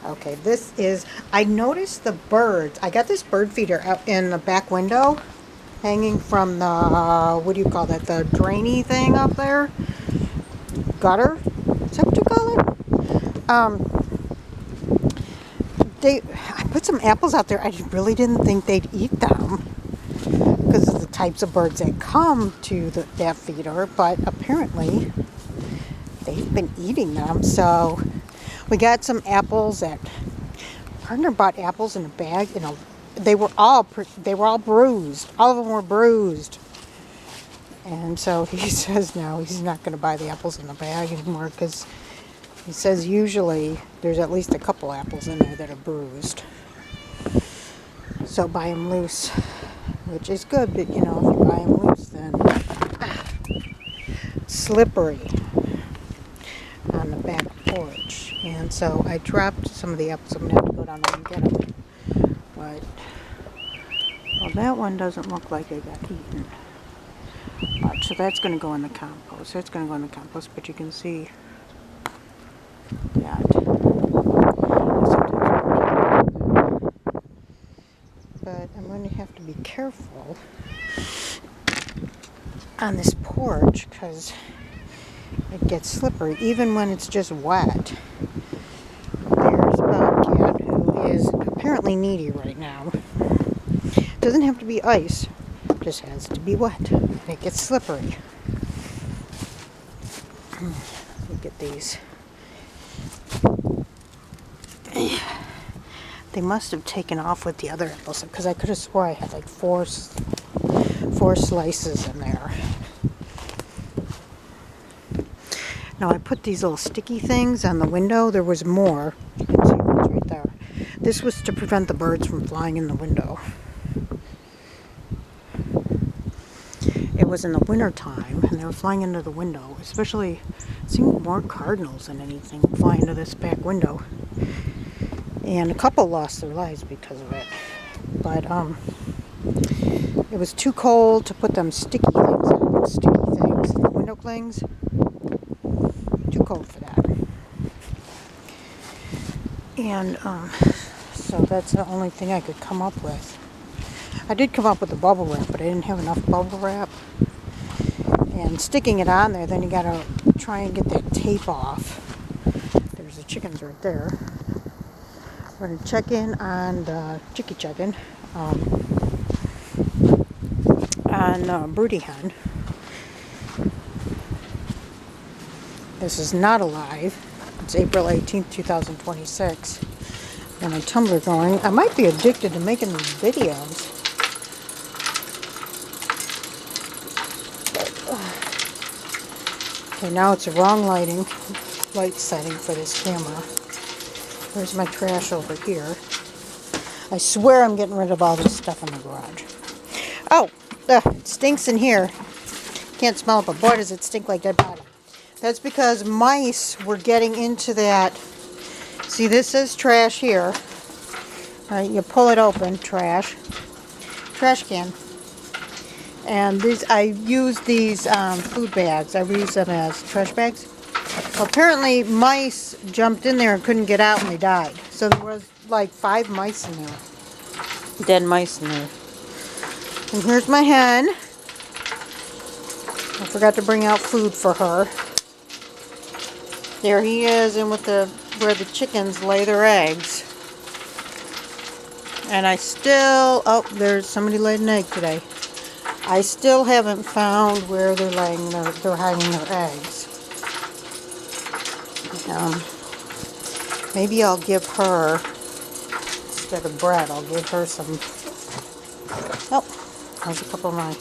Okay, this is, I noticed the birds. I got this bird feeder out in the back window, hanging from the, what do you call that, the drainy thing up there? Gutter? Is that what you call it? I put some apples out there. I really didn't think they'd eat them because of the types of birds that come to that feeder, but apparently they've been eating them. So we got some apples that partner bought apples in a bag. They were all bruised. All of them were bruised. And so he says no, he's not going to buy the apples in the bag anymore because he says usually there's at least a couple apples in there that are bruised. So buy them loose, which is good, but if you buy them loose, then it's slippery on the back porch. And so I dropped some of the apples. I'm going to have to go down there and get them. But, well, that one doesn't look like it got eaten. So that's going to go in the compost. But you can see that. But I'm going to have to be careful on this porch because it gets slippery even when it's just wet. There's Bobcat, who is apparently needy right now. Doesn't have to be ice, just has to be wet. It gets slippery. Look at these. They must have taken off with the other apples because I could have swore I had like four slices in there. Now I put these little sticky things on the window. There was more. You can see one's right there. This was to prevent the birds from flying in the window. It was in the winter time and they were flying into the window, especially it seemed more cardinals than anything fly into this back window. And a couple lost their lives because of it. But it was too cold to put them sticky things in the window clings. Too cold for that. And so that's the only thing I could come up with. I did come up with the bubble wrap, but I didn't have enough bubble wrap. And sticking it on there, then you gotta try and get that tape off. There's the chickens right there. We're going to check in on the chicken on broody hen. This is not alive. It's April 18th, 2026. Got my tumbler going. I might be addicted to making these videos. Okay, now it's the wrong light setting for this camera. There's my trash over here. I swear I'm getting rid of all this stuff in the garage. Oh, it stinks in here. Can't smell it, but boy does it stink like dead body. That's because mice were getting into that. See, this says trash here. Right, you pull it open, trash can. And I use these food bags. I reuse them as trash bags. Well, apparently mice jumped in there and couldn't get out and they died. So there was like 5 mice in there. Dead mice in there. And here's my hen. I forgot to bring out food for her. There he is, and where the chickens lay their eggs. And there's somebody laid an egg today. I still haven't found where they're hiding their eggs. Maybe I'll give her, instead of bread, I'll give her some. Oh, there's a couple of mine.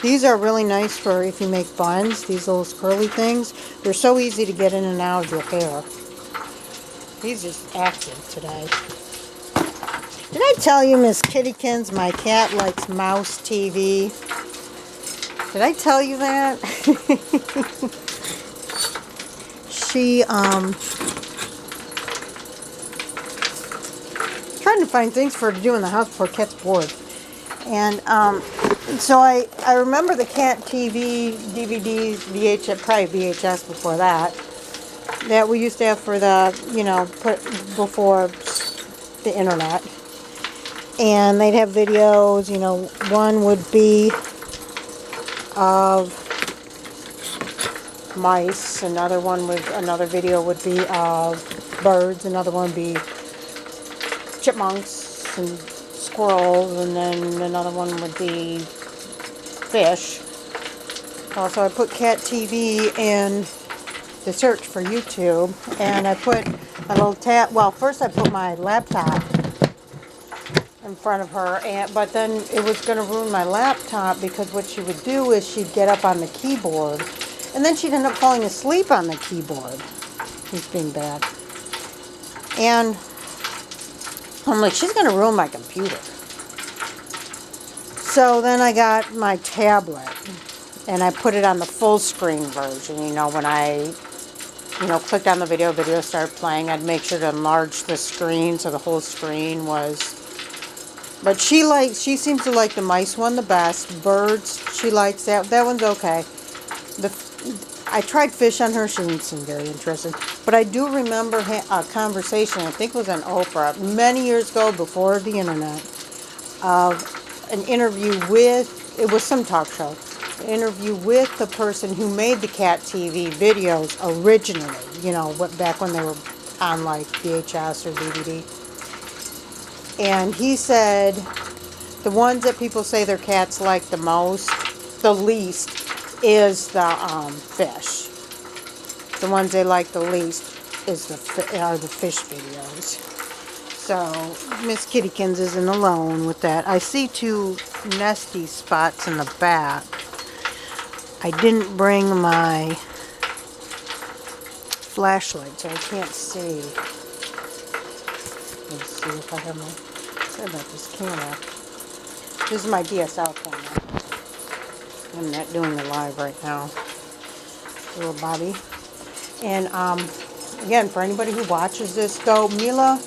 These are really nice for if you make buns, these little curly things. They're so easy to get in and out of your hair. He's just active today. Did I tell you, Miss Kittykins, my cat likes mouse TV? Did I tell you that? She, trying to find things for her to do in the house before cat's bored. And, so I remember the cat TV, DVDs, VHS, probably VHS before that. that we used to have for the, you know, before the internet. And they'd have videos, you know, one would be of mice, another video would be of birds, another one would be chipmunks and squirrels, and then another one would be fish. Also, I put cat TV in the search for YouTube, and I put a little tab. Well, first I put my laptop in front of her, but then it was going to ruin my laptop, because what she would do is she'd get up on the keyboard, and then she'd end up falling asleep on the keyboard. She's being bad. And I'm like, she's going to ruin my computer. So then I got my tablet, and I put it on the full screen version. You know, when I, you know, clicked on the video started playing, I'd make sure to enlarge the screen so the whole screen was. But she seems to like the mice one the best. Birds, she likes that. That one's okay. I tried fish on her. She didn't seem very interested. But I do remember a conversation, I think it was on Oprah, many years ago before the internet, of an interview with, it was some talk show, an interview with the person who made the cat TV videos originally, you know, back when they were on like VHS or DVD. And he said the ones that people say their cats like the least, is the fish. The ones they like the least are the fish videos. So Miss Kittykins isn't alone with that. I see 2 nesty spots in the back. I didn't bring my flashlight, so I can't see. Let's see if I have sorry about this camera. This is my DSL camera. I'm not doing the live right now. Little Bobby. And again, for anybody who watches this, though, Mila,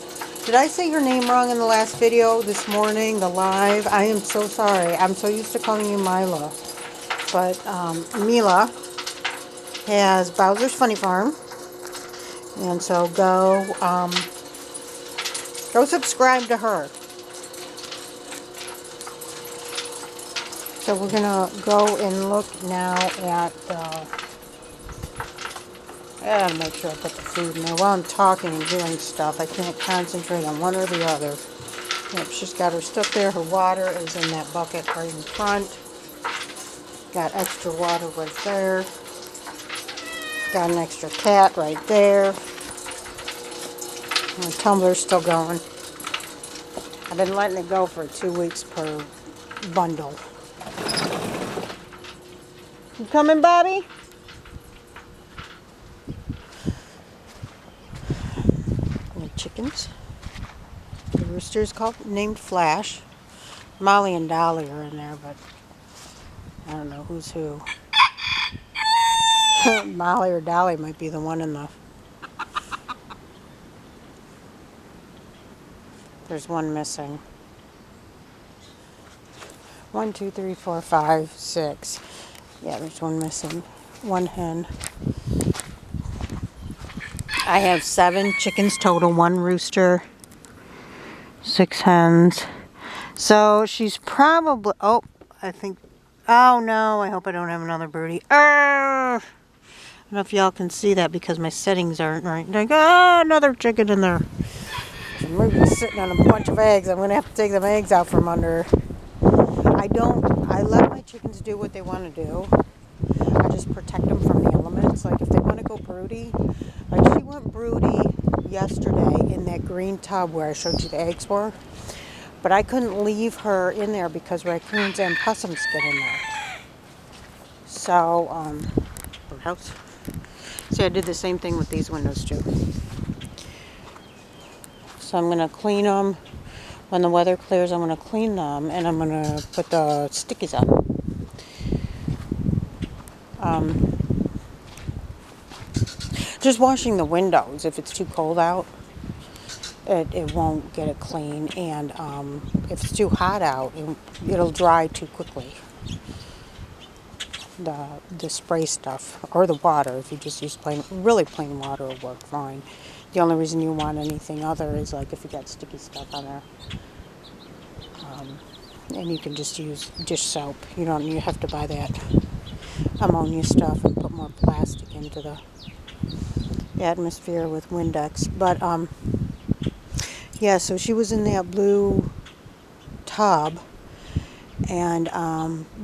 did I say your name wrong in the last video this morning, the live? I am so sorry. I'm so used to calling you Mila. But Mila has Bowser's Funny Farm. And so go subscribe to her. So we're going to go and look now at I gotta make sure I put the food in there. While I'm talking and doing stuff, I can't concentrate on one or the other. Yep, she's got her stuff there. Her water is in that bucket right in front. Got extra water right there. Got an extra cat right there. And the tumbler's still going. I've been letting it go for 2 weeks per bundle. You coming, Bobby? Chickens. The rooster is named Flash. Molly and Dolly are in there, but I don't know who's who. Molly or Dolly might be the one in the. There's one missing. 1, 2, 3, 4, 5, 6. Yeah, there's one missing. One hen. I have 7 chickens total, 1 rooster, 6 hens. So she's probably, oh no, I hope I don't have another birdie. I don't know if y'all can see that because my settings aren't right. Like, another chicken in there. I'm really sitting on a bunch of eggs. I'm going to have to take them eggs out from under. I let my chickens do what they want to do. I just protect them from the elements. Like if they want to go broody, like she went broody yesterday in that green tub where I showed you the eggs were. But I couldn't leave her in there because raccoons and possums get in there. So, birdhouse. See, I did the same thing with these windows too. So I'm going to clean them. When the weather clears, I'm going to clean them and I'm going to put the stickies up. Just washing the windows. If it's too cold out, it won't get it clean. And if it's too hot out, it'll dry too quickly. the spray stuff or the water. If you just use really plain water will work fine. The only reason you want anything other is like if you got sticky stuff on there. And you can just use dish soap. You have to buy that ammonia stuff and put more plastic into the atmosphere with Windex. But yeah, so she was in that blue tub, and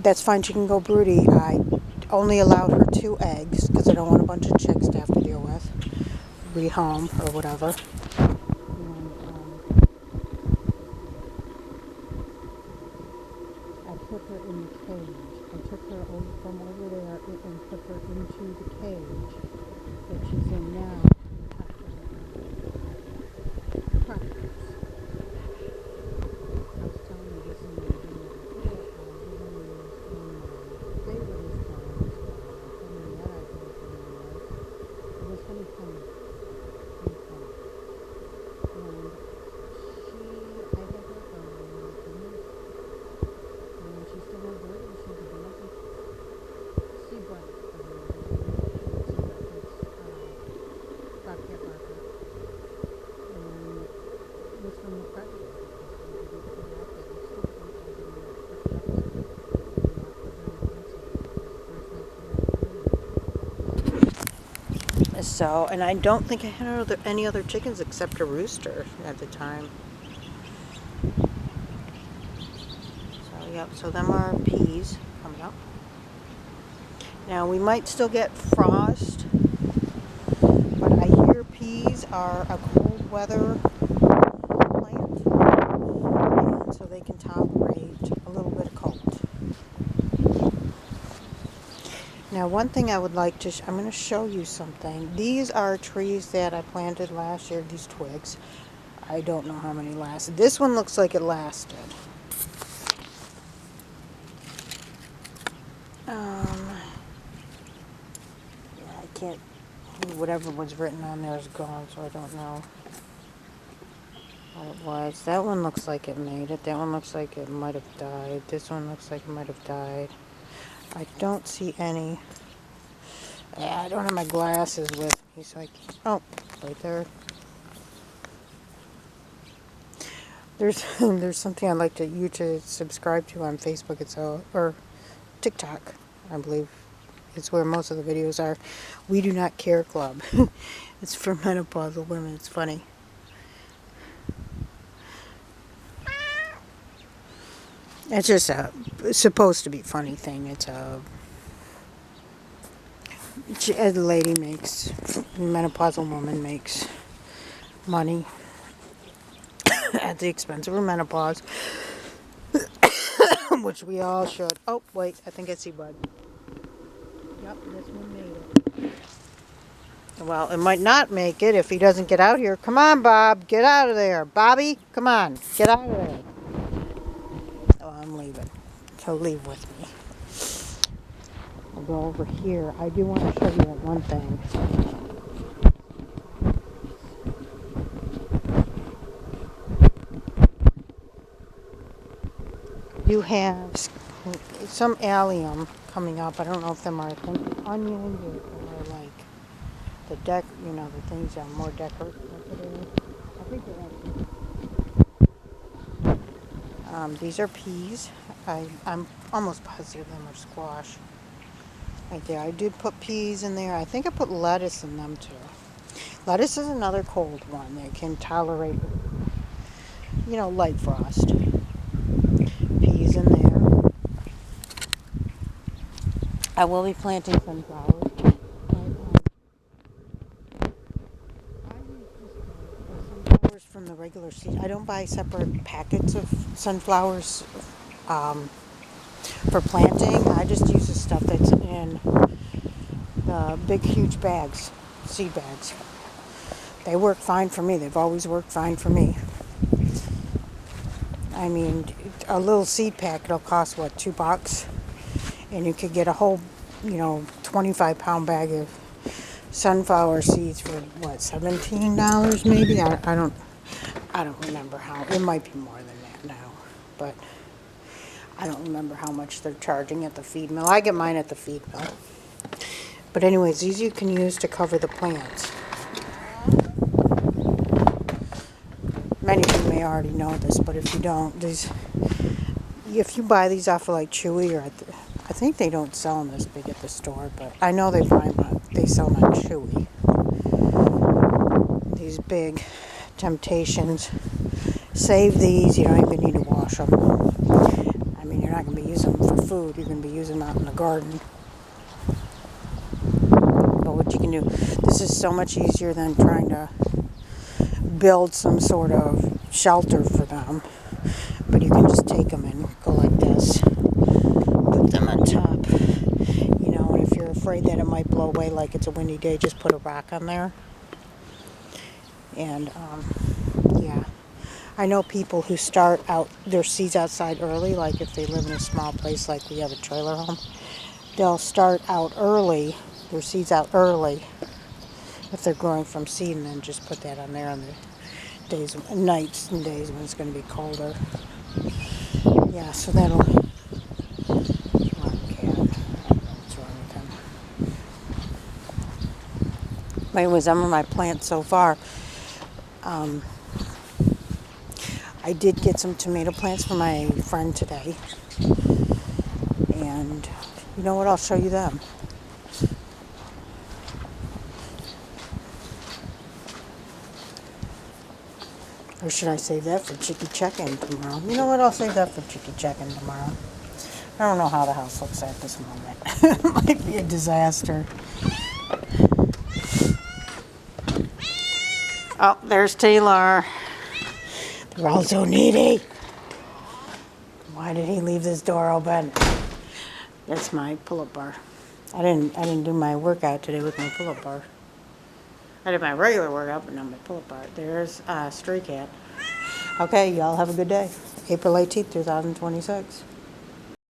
that's fine. She can go broody. I only allowed her 2 eggs because I don't want a bunch of chicks to have to deal with, rehome or whatever. I put her in the cage. I took her from over there and put her into the cage that she's in now. I was telling you this in the video. It was funny. And I had her and she's still not good, and she's a beautiful sea bright. Bobcat Barker. And it was from the predator. So, and I don't think I had any other chickens except a rooster at the time. So, yep, so them are peas coming up. Now, we might still get frost, but I hear peas are a cold weather plant, and so they can tolerate a little bit of cold. Now, one thing I would like to, I'm going to show you something. These are trees that I planted last year, these twigs. I don't know how many lasted. This one looks like it lasted. Yeah, I can't, whatever was written on there is gone, so I don't know what it was. That one looks like it made it. That one looks like it might have died. This one looks like it might have died. I don't see any. I don't have my glasses with me, so I can't. Oh, right there. There's something I'd like you to subscribe to on Facebook. Or TikTok, I believe. It's where most of the videos are. We Do Not Care Club. It's for menopausal women. It's funny. It's just it's supposed to be a funny thing. It's a lady makes, menopausal woman makes money at the expense of her menopause, which we all should. Oh, wait, I think I see Bud. Yep, this one made it. Well, it might not make it if he doesn't get out here. Come on, Bob, get out of there. Bobby, come on, get out of there. Oh, I'm leaving. So leave with me. I'll go over here. I do want to show you one thing. You have some allium coming up. I don't know if them are onions or like the the things that are more decorative. I think they're these are peas. I'm almost positive them are squash. Right there. I did put peas in there. I think I put lettuce in them too. Lettuce is another cold one that can tolerate, light frost. Peas in there. I will be planting sunflowers. I use just sunflowers from the regular seed. I don't buy separate packets of sunflowers for planting. I just use the stuff that's in the big, huge bags, seed bags. They work fine for me. They've always worked fine for me. I mean, a little seed pack, it'll cost, what, $2? And you could get a whole, 25-pound bag of sunflower seeds for, what, $17 maybe? I don't remember how. It might be more than that now. But I don't remember how much they're charging at the feed mill. I get mine at the feed mill. But anyways, these you can use to cover the plants. Many of you may already know this, but if you don't, if you buy these off of like Chewy, or I think they don't sell them this big at the store, but I know they sell them on Chewy. These big Temptations. Save these. You don't even need to wash them. I mean, you're not going to be using them for food. You're going to be using them out in the garden. But what you can do, this is so much easier than trying to build some sort of shelter for them. But you can just take them and go like this. Put them on top. You know, and if you're afraid that it might blow away like it's a windy day, just put a rock on there. And, yeah. I know people who start out their seeds outside early, like if they live in a small place like we have a trailer home. They'll start out early, their seeds out early, if they're growing from seed, and then just put that on there on the nights and days when it's going to be colder. Yeah, so that'll... Come on, cat. I don't know what's wrong with him. But anyways, some of my plants so far. I did get some tomato plants for my friend today. And you know what? I'll show you them. Or should I save that for Chicky check-in tomorrow? You know what? I'll save that for Chicky check-in tomorrow. I don't know how the house looks at this moment. It might be a disaster. Oh, there's Taylor. They're all so needy. Why did he leave this door open? That's my pull-up bar. I didn't do my workout today with my pull-up bar. I did my regular workout, but not my pull-up bar. There's Stray Cat. Okay, y'all have a good day. April 18th, 2026.